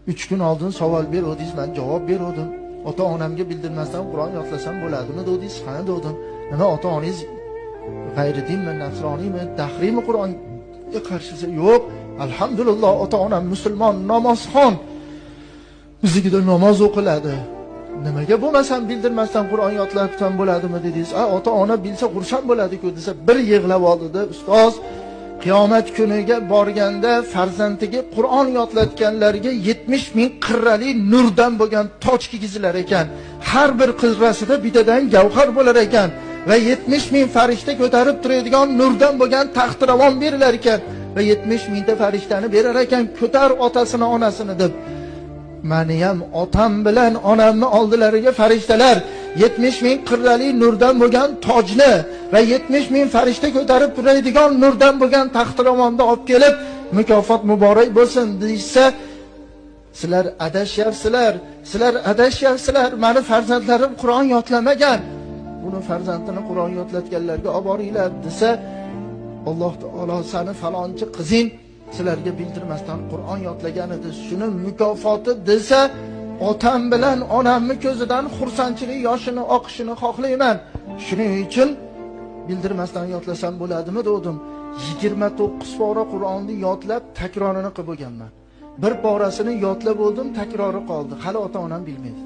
3 kun oldin savol berdingiz, men javob berdim. Ota-onamga bildirmasdan Qur'on yodlasam bo'ladimi dedingiz? Ha dedim. Nima ota-onangiz g'ayridinmi, nasroniymi, dahriymi Qur'onga qarshisi? Yo'q. Alhamdulillah, ota-onam musulmon, namozxon. Biznikida namoz o'qiladi. Nimaga bo'lmasam bildirmasdan Qur'on yodlabsan bo'ladimi dedingiz? Ota-ona bilsa xursand bo'ladi-ku desa, bir yig'lab oldi-da, ustoz, qiyomat kuniga borganda farzandiga Qur'on yodlatganlarga 70 ming qirrali nurdan bo'lgan toj kiygizilar ekan. Har bir qirrasida bittadan gavhar bo'lar ekan va 70 ming farishta ko'tarib turadigan nurdan bo'lgan taxtiravon berilar ekan va 70 mingta farishtani berar ekan, ko'tar otasini, onasini deb. Meni ham otam bilan onamni oldilariga farishtalar 70 ming qirrali nurdan bo'lgan tojni va 70 ming farishta ko'tarib turadigan nurdan bo'lgan taxtiravonni olib kelib, mukofot muborak bo'lsin deysa, sizlar adashyapsizlar. Meni farzandlarim Qur'on yodlamagan. Buni farzandini Qur'on yodlatganlarga olib boringlar desa, Alloh taolo seni falonchi qizing sizlarga bildirmasdan Qur'on yodlagan edi, shuni mukofoti desa, otam bilan onamni ko'zidan xursandchilik yoshini oqishini xohlayman. Shuning uchun bildirmasdan yodlasam bo'ladimi dedim. 29 pora Qur'onni yodlab takrorini qilib bo'lganman. Bir porasini yodlab bo'ldim, takrori qoldi. Hali ota-onam bilmaydi.